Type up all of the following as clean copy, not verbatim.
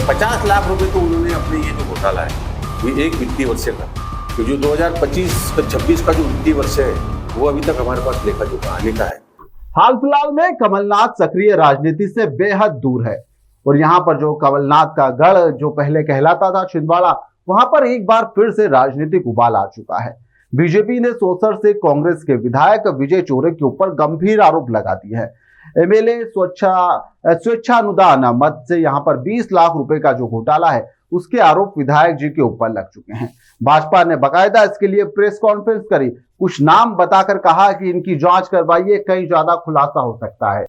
50 लाख रुपए तो उन्होंने अपने ये जो घोटाला है ये एक वित्तीय वर्ष का, तो जो 2025-26 का जो वित्तीय वर्ष है वो अभी तक हमारे पास लेखा जोखा आने का है। हाल फिलहाल में कमलनाथ सक्रिय राजनीति से बेहद दूर है और यहाँ पर जो कमलनाथ का गढ़ जो पहले कहलाता था छिंदवाड़ा, वहां पर एक बार फिर से राजनीतिक उबाल आ चुका है। बीजेपी ने सोसर से कांग्रेस के विधायक विजय चोरे के ऊपर गंभीर आरोप लगा दिए हैं। एमएलए स्वेच्छानुदान मद से यहाँ पर 20 लाख रुपए का जो घोटाला है उसके आरोप विधायक जी के ऊपर लग चुके हैं। भाजपा ने बकायदा इसके लिए प्रेस कॉन्फ्रेंस करी, कुछ नाम बताकर कहा कि इनकी जांच करवाइए, कहीं ज्यादा खुलासा हो सकता है।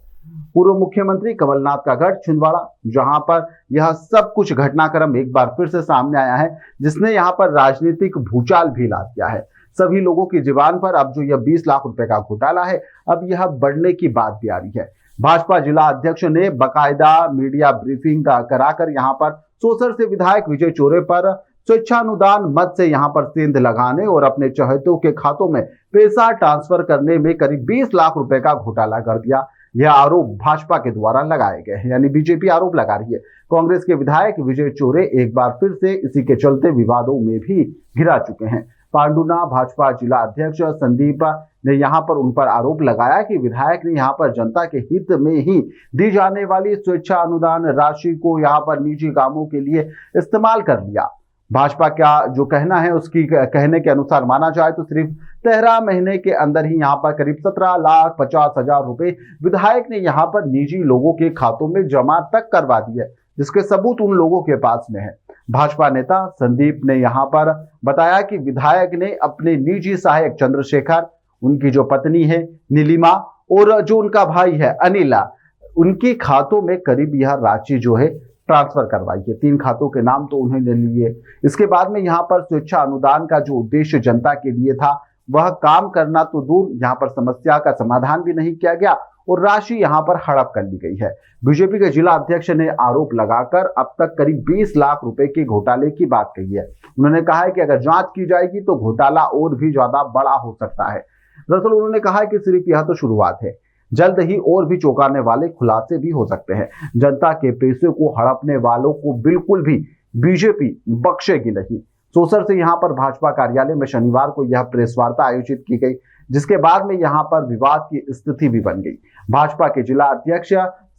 पूर्व मुख्यमंत्री कमलनाथ का गढ़ छिंदवाड़ा, जहां पर यह सब कुछ घटनाक्रम एक बार फिर से सामने आया है, जिसने यहां पर राजनीतिक भूचाल भी ला दिया है। सभी लोगों की जुबान पर अब जो यह 20 लाख रुपए का घोटाला है, अब यह बढ़ने की बात भी आ रही है। भाजपा जिला अध्यक्ष ने बकायदा मीडिया ब्रीफिंग कराकर यहां पर सोसर से विधायक विजय चोरे पर स्वेच्छानुदान मद से यहां पर सेंध लगाने और अपने चहेतों के खातों में पैसा ट्रांसफर करने में करीब 20 लाख रुपए का घोटाला कर दिया। यह आरोप भाजपा के द्वारा लगाए गए हैं, यानी बीजेपी आरोप लगा रही है। कांग्रेस के विधायक विजय चोरे एक बार फिर से इसी के चलते विवादों में भी घिरा चुके हैं। पांडुना भाजपा जिला अध्यक्ष संदीप ने यहां पर उन पर आरोप लगाया कि विधायक ने यहां पर जनता के हित में ही दी जाने वाली स्वेच्छा अनुदान राशि को यहां पर निजी कामों के लिए इस्तेमाल कर लिया। भाजपा का जो कहना है, उसकी कहने के अनुसार माना जाए तो सिर्फ 13 महीने के अंदर ही यहां पर करीब 17,50,000 रुपए विधायक ने यहां पर निजी लोगों के खातों में जमा तक करवा दी है, जिसके सबूत उन लोगों के पास में है। भाजपा नेता संदीप ने यहां पर बताया कि विधायक ने अपने निजी सहायक चंद्रशेखर, उनकी जो पत्नी है नीलिमा और जो उनका भाई है अनिला, उनके खातों में करीब यह राशि जो है ट्रांसफर करवाई है। 3 खातों के नाम तो उन्होंने लिए। इसके बाद में यहाँ पर स्वेच्छा अनुदान का जो उद्देश्य जनता के लिए था वह काम करना तो दूर, यहाँ पर समस्या का समाधान भी नहीं किया गया और राशि यहाँ पर हड़प कर ली गई है। बीजेपी के जिला अध्यक्ष ने आरोप लगाकर अब तक करीब 20 लाख रुपए के घोटाले की बात कही है। उन्होंने कहा है कि अगर जांच की जाएगी तो घोटाला और भी ज्यादा बड़ा हो सकता है। दरअसल उन्होंने कहा है कि सिर्फ यह तो शुरुआत है, जल्द ही और भी चौंकाने वाले खुलासे भी हो सकते हैं। जनता के पैसे को हड़पने वालों को बिल्कुल भी बीजेपी बख्शेगी नहीं। सोसर से यहां पर भाजपा कार्यालय में शनिवार को यह प्रेस वार्ता आयोजित की गई, जिसके बाद में यहां पर विवाद की स्थिति भी बन गई। भाजपा के जिला अध्यक्ष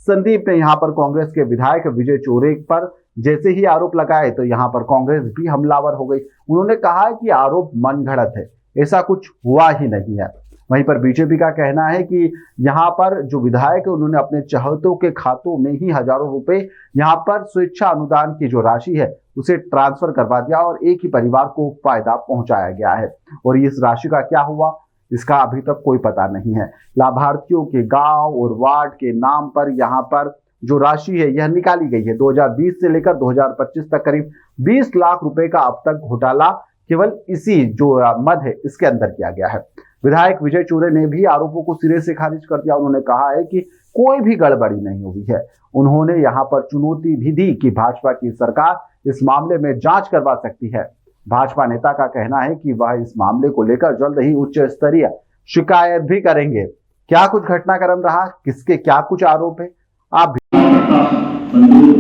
संदीप ने यहां पर कांग्रेस के विधायक विजय चोरे पर जैसे ही आरोप लगाए तो यहां पर कांग्रेस भी हमलावर हो गई। उन्होंने कहा कि आरोप मनगढ़ंत है, ऐसा कुछ हुआ ही नहीं है। वहीं पर बीजेपी का कहना है कि यहाँ पर जो विधायक है उन्होंने अपने चहेतों के खातों में ही हजारों रुपए यहाँ पर स्वेच्छा अनुदान की जो राशि है उसे ट्रांसफर करवा दिया और एक ही परिवार को फायदा पहुंचाया गया है। और इस राशि का क्या हुआ इसका अभी तक कोई पता नहीं है। लाभार्थियों के गांव और वार्ड के नाम पर यहाँ पर जो राशि है यह निकाली गई है। 2020 से लेकर 2025 तक करीब 20 लाख रुपए का अब तक घोटाला केवल इसी जो मद है इसके अंदर किया गया है। विधायक विजय चोरे ने भी आरोपों को सिरे से खारिज कर दिया। उन्होंने कहा है कि कोई भी गड़बड़ी नहीं हुई है। उन्होंने यहां पर चुनौती भी दी कि भाजपा की सरकार इस मामले में जांच करवा सकती है। भाजपा नेता का कहना है कि वह इस मामले को लेकर जल्द ही उच्च स्तरीय शिकायत भी करेंगे। क्या कुछ घटनाक्रम रहा, किसके क्या कुछ आरोप है, आप भी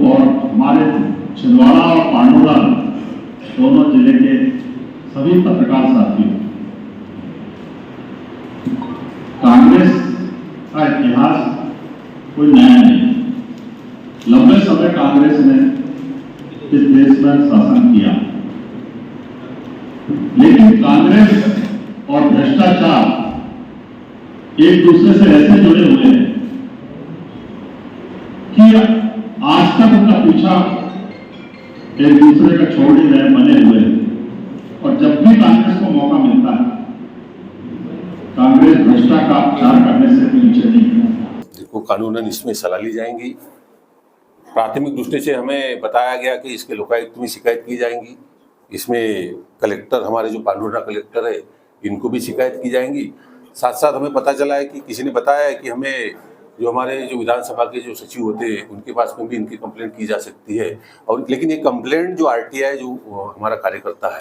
और हमारे छिंदवाड़ा और पांडुरा दोनों जिले के सभी पत्रकार साथियों, कांग्रेस का इतिहास कोई नया नहीं। लंबे समय कांग्रेस ने इस देश में शासन किया, लेकिन कांग्रेस और भ्रष्टाचार एक दूसरे से ऐसे जुड़े हुए हैं कि आज तक उनका पीछा एक दूसरे का छोड़ ही रहे, बने हुए हैं। और जब भी कांग्रेस को मौका मिलता है कांग्रेस भ्रष्टाचार करने से पीछे नहीं है। देखो, कानूनन इसमें सलाह ली जाएंगी। प्राथमिक दृष्टि से हमें बताया गया कि इसके लोकायुक्त में शिकायत की जाएंगी। इसमें कलेक्टर, हमारे जो पांडुरा कलेक्टर है, इनको भी शिकायत की जाएंगी। साथ साथ हमें पता चला है कि किसी ने बताया है कि हमें जो हमारे जो विधानसभा के जो सचिव होते हैं उनके पास में भी इनकी कंप्लेंट की जा सकती है। और लेकिन ये कंप्लेंट जो आरटीआई जो हमारा कार्यकर्ता है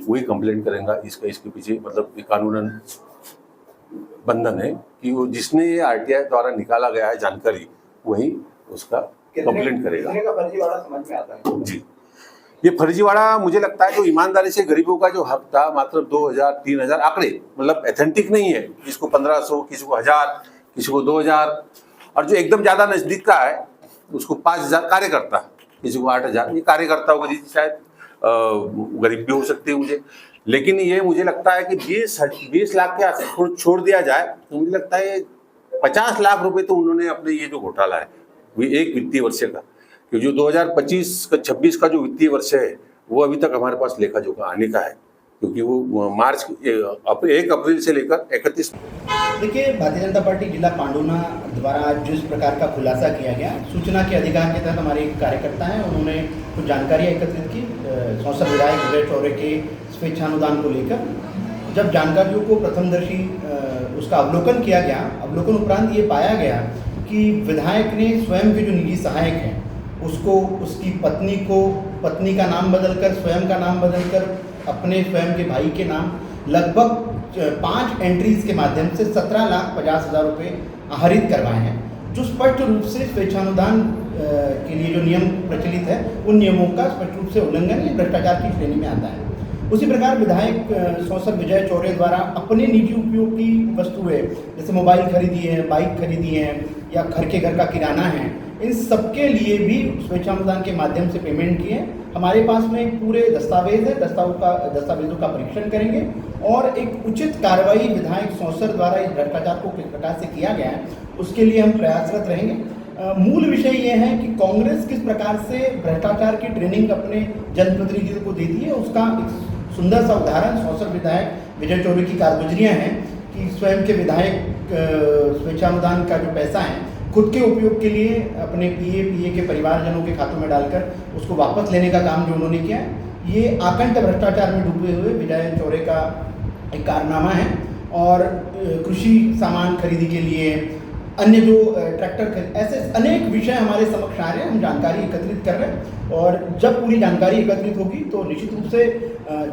वही कंप्लेंट करेगा। इसके पीछे मतलब ये कानूनन बंधन है कि वो जिसने ये आरटीआई द्वारा निकाला गया है जानकारी, वही उसका कंप्लेंट करेगा। कितने का फर्जीवाड़ा समझ में आता है? जी, ये फर्जीवाड़ा मुझे लगता है जो ईमानदारी से गरीबों का जो हक था, मात्र 2000-3000 आंकड़े, मतलब ऑथेंटिक नहीं है, किसी को 1500, किसी को 1000, किसी को 2000, और जो एकदम ज्यादा नजदीक का है उसको 5000 कार्यकर्ता, किसी को 8000। ये कार्यकर्ताओं की शायद गरीब भी हो सकती है मुझे, लेकिन ये मुझे लगता है कि 20 लाख के आसपास छोड़ दिया जाए तो मुझे लगता है 50 लाख रुपए तो उन्होंने अपने ये जो घोटाला है वो एक वित्तीय वर्ष का, कि जो 2025-26 का जो वित्तीय वर्ष है वो अभी तक हमारे पास लेखा जोखा आने का है, क्योंकि वो मार्च 1 अप्रैल से लेकर 31। देखिए, भारतीय जनता पार्टी जिला पांडुना द्वारा आज जिस प्रकार का खुलासा किया गया, सूचना के अधिकार के तहत हमारे एक कार्यकर्ता हैं, उन्होंने कुछ जानकारियाँ एकत्रित की संसद विधायक विजय चौरे के स्वेच्छानुदान को लेकर। जब जानकारियों को प्रथमदर्शी उसका अवलोकन किया गया, अवलोकन उपरांत ये पाया गया कि विधायक ने स्वयं के जो निजी सहायक हैं उसको, उसकी पत्नी का नाम बदलकर, स्वयं का नाम बदलकर, अपने स्वयं के भाई के नाम लगभग 5 एंट्रीज के माध्यम से 17,50,000 रुपये आहरित करवाए हैं, जो स्पष्ट रूप से स्वेच्छानुदान के लिए जो नियम प्रचलित है उन नियमों का स्पष्ट रूप से उल्लंघन या भ्रष्टाचार की श्रेणी में आता है। उसी प्रकार विधायक सांसद विजय चौरे द्वारा अपने निजी उपयोग की वस्तुएं जैसे मोबाइल खरीदी है, बाइक खरीदी है, या घर का किराना है, इन सबके लिए भी स्वेच्छानुदान के माध्यम से पेमेंट किए। हमारे पास में पूरे दस्तावेज है, दस्तावेजों का परीक्षण करेंगे और एक उचित कार्रवाई विधायक सांसद द्वारा इस भ्रष्टाचार को किस प्रकार से किया गया है उसके लिए हम प्रयासरत रहेंगे। मूल विषय ये है कि कांग्रेस किस प्रकार से भ्रष्टाचार की ट्रेनिंग अपने जनप्रतिनिधियों को देती है, उसका एक सुंदर सा उदाहरण सांसद विधायक विजय चौरे की कारगुजरियाँ हैं कि स्वयं के विधायक स्वेच्छानुदान का जो पैसा है खुद के उपयोग के लिए अपने पीए के परिवारजनों के खातों में डालकर उसको वापस लेने का काम जो उन्होंने किया है, ये आकंठ भ्रष्टाचार में डूबे हुए विजय चौरे का एक कारनामा है। और कृषि सामान खरीदी के लिए, अन्य जो ट्रैक्टर, ऐसे अनेक विषय हमारे समक्ष आ रहे हैं, हम जानकारी एकत्रित कर रहे हैं और जब पूरी जानकारी एकत्रित होगी तो निश्चित रूप से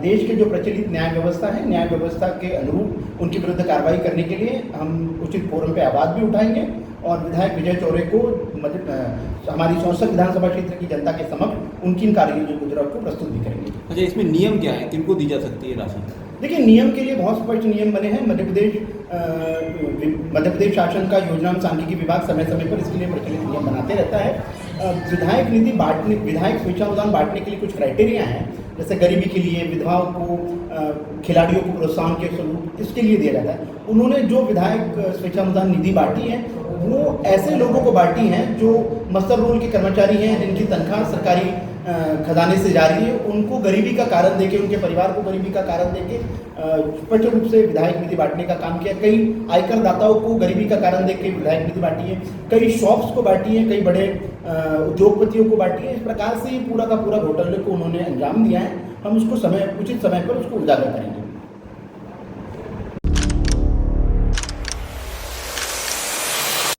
देश के जो प्रचलित न्याय व्यवस्था है, न्याय व्यवस्था के अनुरूप उनके विरुद्ध कार्रवाई करने के लिए हम उचित फोरम पे आवाज़ भी उठाएंगे और विधायक विजय चौरे को हमारी संसद विधानसभा क्षेत्र की जनता के समक्ष उनकी इन कार्ययोजना को प्रस्तुत भी करेंगे। अच्छा, इसमें नियम क्या है, किनको दी जा सकती है राशि? देखिए, नियम के लिए बहुत स्पष्ट नियम बने हैं। मध्य प्रदेश शासन का योजना एवं सांख्यिकी विभाग समय समय पर इसके लिए प्रचलित नियम बनाते रहता है। विधायक निधि बांटने, विधायक स्वेच्छानुदान बांटने के लिए कुछ क्राइटेरिया हैं, जैसे गरीबी के लिए, विधवाओं को, खिलाड़ियों को प्रोत्साहन के स्वरूप इसके लिए दिया जाता है। उन्होंने जो विधायक स्वेच्छानुदान निधि बांटी है वो ऐसे लोगों को बांटी हैं जो मस्टर रोल के कर्मचारी हैं, जिनकी तनख्वाह सरकारी खजाने से जा रही है, उनको गरीबी का कारण देके, उनके परिवार को गरीबी का कारण देके स्पष्ट रूप से विधायक निधि बांटने का काम किया। कई आयकर दाताओं को गरीबी का कारण देके विधायक निधि बांटी है, कई शॉप्स को बांटी है, कई बड़े उद्योगपतियों को बांटी है। इस प्रकार से पूरा का पूरा घोटाले को उन्होंने अंजाम दिया है। हम उसको उचित समय पर उसको उजागर करेंगे।